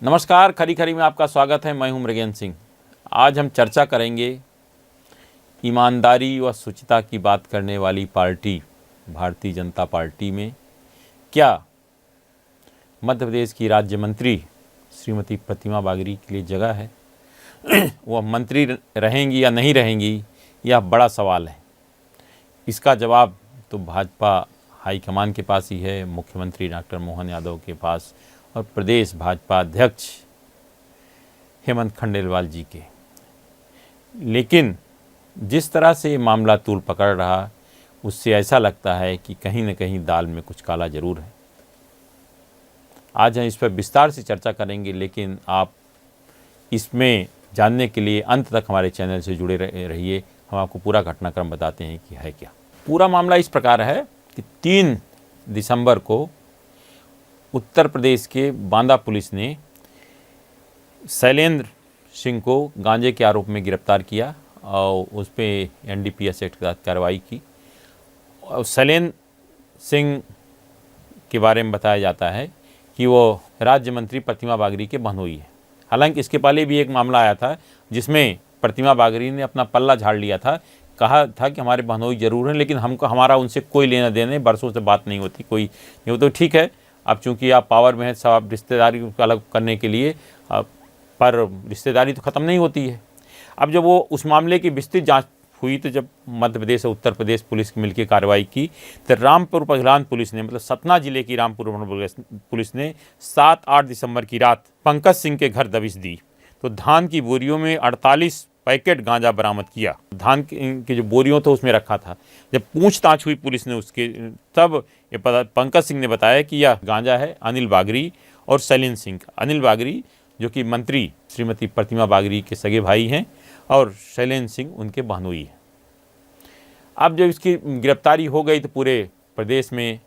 नमस्कार, खरी खरी में आपका स्वागत है। मैं हूं मृगेंद्र सिंह। आज हम चर्चा करेंगे ईमानदारी व शुचिता की बात करने वाली पार्टी भारतीय जनता पार्टी में क्या मध्य प्रदेश की राज्य मंत्री श्रीमती प्रतिमा बागरी के लिए जगह है। वह मंत्री रहेंगी या नहीं रहेंगी, यह बड़ा सवाल है। इसका जवाब तो भाजपा हाईकमान के पास ही है, मुख्यमंत्री डॉक्टर मोहन यादव के पास और प्रदेश भाजपा अध्यक्ष हेमंत खंडेलवाल जी के। लेकिन जिस तरह से मामला तूल पकड़ रहा, उससे ऐसा लगता है कि कहीं न कहीं दाल में कुछ काला जरूर है। आज हम इस पर विस्तार से चर्चा करेंगे, लेकिन आप इसमें जानने के लिए अंत तक हमारे चैनल से जुड़े रहिए। हम आपको पूरा घटनाक्रम बताते हैं कि है क्या। पूरा मामला इस प्रकार है कि 3 दिसंबर को उत्तर प्रदेश के बांदा पुलिस ने शैलेंद्र सिंह को गांजे के आरोप में गिरफ्तार किया और उस पर एनडीपीएस एक्ट के तहत कार्रवाई की। और शैलेंद्र सिंह के बारे में बताया जाता है कि वो राज्य मंत्री प्रतिमा बागरी के बहनोई है। हालांकि इसके पहले भी एक मामला आया था जिसमें प्रतिमा बागरी ने अपना पल्ला झाड़ लिया था, कहा था कि हमारे बहनोई जरूर हैं, लेकिन हमारा उनसे कोई लेना देना, बरसों से बात नहीं होती, कोई नहीं हो। तो ठीक है, अब चूंकि आप पावर में हैं, सब आप रिश्तेदारी को अलग करने के लिए, पर रिश्तेदारी तो ख़त्म नहीं होती है। अब जब वो उस मामले की विस्तृत जांच हुई, तो जब मध्य प्रदेश और उत्तर प्रदेश पुलिस मिलकर कार्रवाई की, तो रामपुर पगलान पुलिस ने, मतलब सतना जिले की रामपुर पुलिस ने 7-8 दिसंबर की रात पंकज सिंह के घर दबिश दी। तो धान की बोरियों में 48 पैकेट गांजा बरामद किया। धान के जो बोरियों था उसमें रखा था। जब पूछताछ हुई पुलिस ने उसके, तब ये पंकज सिंह ने बताया कि यह गांजा है अनिल बागरी और शैलेंद्र सिंह का। अनिल बागरी जो कि मंत्री श्रीमती प्रतिमा बागरी के सगे भाई हैं और शैलेंद्र सिंह उनके बहनोई हैं। अब जब इसकी गिरफ्तारी हो गई तो पूरे प्रदेश में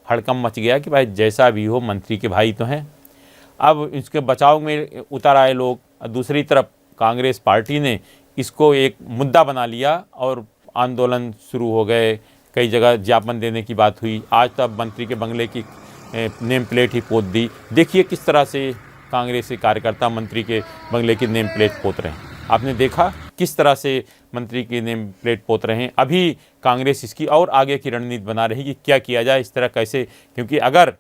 हड़कंप मच गया कि भाई जैसा भी हो, मंत्री के भाई तो हैं। अब इसके बचाव में उतर आए लोग। दूसरी तरफ कांग्रेस पार्टी ने इसको एक मुद्दा बना लिया और आंदोलन शुरू हो गए। कई जगह ज्ञापन देने की बात हुई। आज तक मंत्री के बंगले की नेम प्लेट ही पोत दी। देखिए किस तरह से कांग्रेस के कार्यकर्ता मंत्री के बंगले की नेम प्लेट पोत रहे हैं। आपने देखा किस तरह से मंत्री की नेम प्लेट पोत रहे हैं। अभी कांग्रेस इसकी और आगे की रणनीति बना रही कि क्या किया जाए, इस तरह कैसे, क्योंकि अगर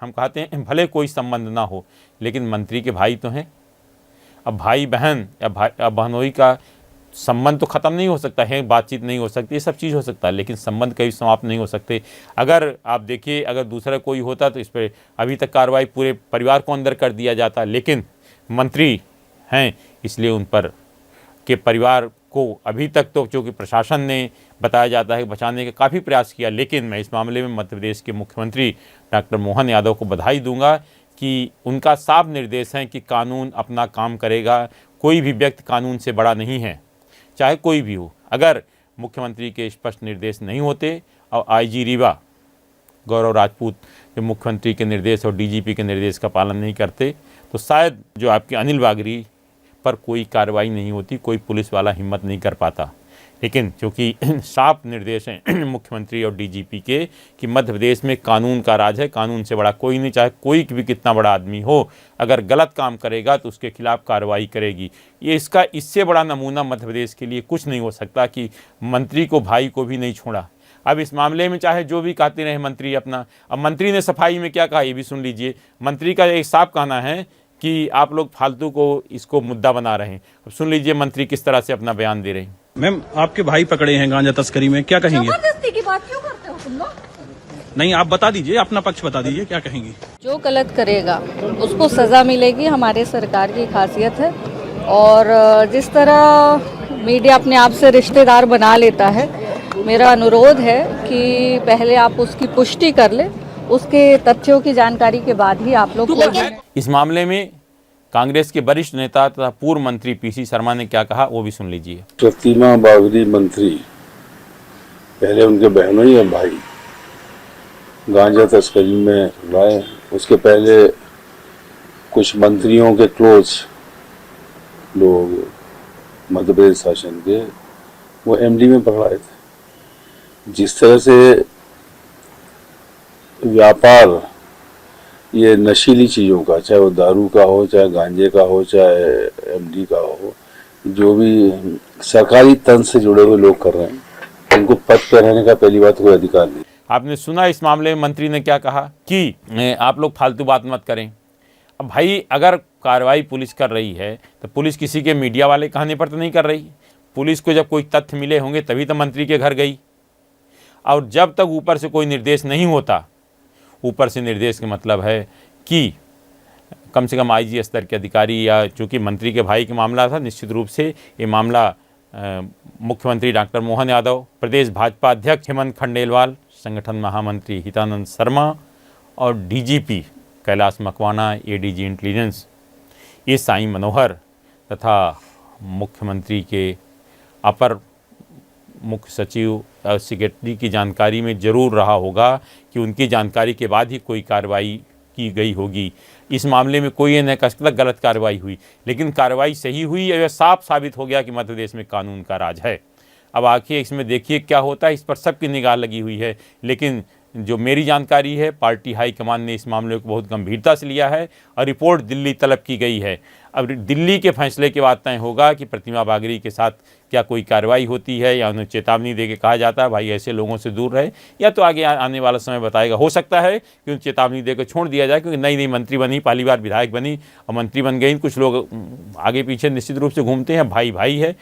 हम कहते हैं भले कोई संबंध ना हो, लेकिन मंत्री के भाई तो हैं। अब भाई बहन या बहनोई का संबंध तो ख़त्म नहीं हो सकता है, बातचीत नहीं हो सकती, ये सब चीज़ हो सकता है, लेकिन संबंध कभी समाप्त नहीं हो सकते। अगर आप देखिए, अगर दूसरा कोई होता तो इस पर अभी तक कार्रवाई पूरे परिवार को अंदर कर दिया जाता, लेकिन मंत्री हैं इसलिए उन पर के परिवार को अभी तक तो, चूँकि प्रशासन ने बताया जाता है बचाने का काफ़ी प्रयास किया, लेकिन मैं इस मामले में मध्य प्रदेश के मुख्यमंत्री डॉक्टर मोहन यादव को बधाई दूंगा कि उनका साफ निर्देश है कि कानून अपना काम करेगा। कोई भी व्यक्ति कानून से बड़ा नहीं है, चाहे कोई भी हो। अगर मुख्यमंत्री के स्पष्ट निर्देश नहीं होते और आईजी रीवा गौरव राजपूत जो मुख्यमंत्री के निर्देश और डीजीपी के निर्देश का पालन नहीं करते, तो शायद जो आपके अनिल बागरी पर कोई कार्रवाई नहीं होती, कोई पुलिस वाला हिम्मत नहीं कर पाता। लेकिन क्योंकि साफ निर्देश हैं मुख्यमंत्री और डीजीपी के कि मध्य प्रदेश में कानून का राज है, कानून से बड़ा कोई नहीं, चाहे कोई भी कितना बड़ा आदमी हो, अगर गलत काम करेगा तो उसके खिलाफ कार्रवाई करेगी। ये इससे बड़ा नमूना मध्य प्रदेश के लिए कुछ नहीं हो सकता कि मंत्री को, भाई को भी नहीं छोड़ा। अब इस मामले में चाहे जो भी कहते रहे मंत्री अपना, अब मंत्री ने सफाई में क्या कहा ये भी सुन लीजिए। मंत्री का एक साफ कहना है कि आप लोग फालतू को इसको मुद्दा बना रहे हैं। अब सुन लीजिए मंत्री किस तरह से अपना बयान दे रहे हैं। मैम, आपके भाई पकड़े हैं गांजा तस्करी में, क्या कहेंगे? जबरदस्ती की बात क्यों करते हो तुम लोग? नहीं, आप बता दीजिए, अपना पक्ष बता दीजिए, क्या कहेंगी? जो गलत करेगा उसको सजा मिलेगी, हमारे सरकार की खासियत है। और जिस तरह मीडिया अपने आप से रिश्तेदार बना लेता है, मेरा अनुरोध है कि पहले आप उसकी पुष्टि कर ले, उसके तथ्यों की जानकारी के बाद ही आप लोग। इस मामले में कांग्रेस के वरिष्ठ नेता तथा पूर्व मंत्री पीसी शर्मा ने क्या कहा वो भी सुन लीजिए। प्रतिमा बागरी मंत्री पहले उनके बहनोई और भाई गांजा तस्करी में लाए। उसके पहले कुछ मंत्रियों के क्लोज लोग मध्य प्रदेश शासन के वो एमडी में पकड़ाए थे। जिस तरह से व्यापार ये नशीली चीज़ों का, चाहे वो दारू का हो, चाहे गांजे का हो, चाहे एमडी का हो, जो भी सरकारी तंत्र से जुड़े हुए लोग कर रहे हैं, उनको पद पर रहने का पहली बात कोई अधिकार नहीं। आपने सुना इस मामले में मंत्री ने क्या कहा कि आप लोग फालतू बात मत करें। अब भाई अगर कार्रवाई पुलिस कर रही है तो पुलिस किसी के मीडिया वाले कहने पर तो नहीं कर रही। पुलिस को जब कोई तथ्य मिले होंगे तभी तो मंत्री के घर गई, और जब तक ऊपर से कोई निर्देश नहीं होता, ऊपर से निर्देश का मतलब है कि कम से कम आईजी स्तर के अधिकारी, या चूँकि मंत्री के भाई का मामला था, निश्चित रूप से ये मामला मुख्यमंत्री डॉक्टर मोहन यादव, प्रदेश भाजपा अध्यक्ष हेमंत खंडेलवाल, संगठन महामंत्री हितानंद शर्मा और DGP Kailash Makwana, ADG intelligence ये साईं मनोहर तथा मुख्यमंत्री के अपर मुख्य सचिव सेक्रेटरी की जानकारी में ज़रूर रहा होगा कि उनकी जानकारी के बाद ही कोई कार्रवाई की गई होगी। इस मामले में कोई ये नहीं कह सकता गलत कार्रवाई हुई, लेकिन कार्रवाई सही हुई, यह साफ साबित हो गया कि मध्य प्रदेश में कानून का राज है। अब आखिर इसमें देखिए क्या होता है, इस पर सबकी निगाह लगी हुई है। लेकिन जो मेरी जानकारी है, पार्टी हाईकमान ने इस मामले को बहुत गंभीरता से लिया है और रिपोर्ट दिल्ली तलब की गई है। अब दिल्ली के फैसले के बाद तय होगा कि प्रतिमा बागरी के साथ क्या कोई कार्रवाई होती है, या उन्हें चेतावनी दे के कहा जाता है भाई ऐसे लोगों से दूर रहे, या तो आगे आने वाला समय बताएगा। हो सकता है कि उन्हें चेतावनी देकर छोड़ दिया जाए, क्योंकि नई नई मंत्री बनी, पहली बार विधायक बनी और मंत्री बन गई। कुछ लोग आगे पीछे निश्चित रूप से घूमते हैं, भाई भाई है।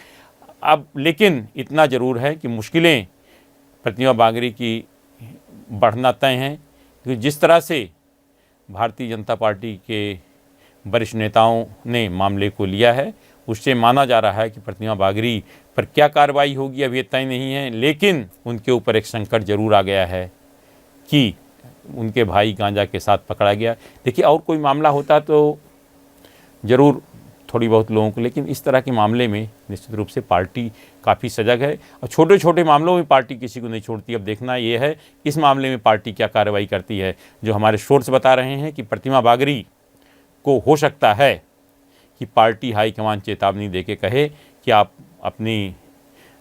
अब लेकिन इतना ज़रूर है कि मुश्किलें प्रतिमा बागरी की बढ़ना तय हैं, क्योंकि जिस तरह से भारतीय जनता पार्टी के वरिष्ठ नेताओं ने मामले को लिया है, उससे माना जा रहा है कि प्रतिमा बागरी पर क्या कार्रवाई होगी अभी तय नहीं है। लेकिन उनके ऊपर एक संकट जरूर आ गया है कि उनके भाई गांजा के साथ पकड़ा गया। देखिए और कोई मामला होता तो ज़रूर थोड़ी बहुत लोगों को, लेकिन इस तरह के मामले में निश्चित रूप से पार्टी काफ़ी सजग है और छोटे छोटे मामलों में पार्टी किसी को नहीं छोड़ती। अब देखना ये है इस मामले में पार्टी क्या कार्रवाई करती है। जो हमारे सोर्स बता रहे हैं कि प्रतिमा बागरी को हो सकता है कि पार्टी हाईकमान चेतावनी देके कहे कि आप अपनी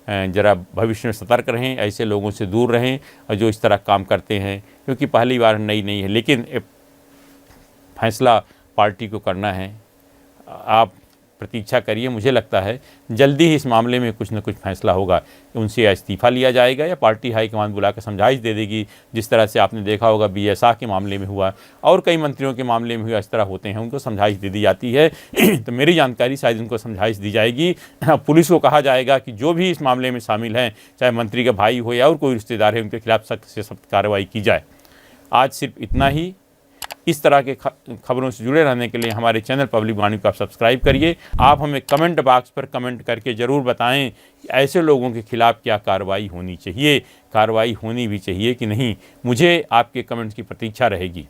ज़रा भविष्य में सतर्क रहें, ऐसे लोगों से दूर रहें और जो इस तरह काम करते हैं, क्योंकि पहली बार नई है। लेकिन फैसला पार्टी को करना है। आप प्रतीक्षा करिए, मुझे लगता है जल्दी ही इस मामले में कुछ न कुछ फैसला होगा। उनसे इस्तीफ़ा लिया जाएगा या पार्टी हाईकमान बुलाकर समझाइश दे देगी, जिस तरह से आपने देखा होगा बीएसआह के मामले में हुआ और कई मंत्रियों के मामले में हुआ। इस तरह होते हैं, उनको समझाइश दे दी जाती है। तो मेरी जानकारी शायद उनको समझाइश दी जाएगी। पुलिस को कहा जाएगा कि जो भी इस मामले में शामिल हैं, चाहे मंत्री का भाई हो या और कोई रिश्तेदार है, उनके खिलाफ सख्त से सख्त कार्रवाई की जाए। आज सिर्फ इतना ही। इस तरह के खबरों से जुड़े रहने के लिए हमारे चैनल पब्लिक वाणी को आप सब्सक्राइब करिए। आप हमें कमेंट बॉक्स पर कमेंट करके ज़रूर बताएं कि ऐसे लोगों के खिलाफ़ क्या कार्रवाई होनी चाहिए, कार्रवाई होनी भी चाहिए कि नहीं। मुझे आपके कमेंट्स की प्रतीक्षा रहेगी।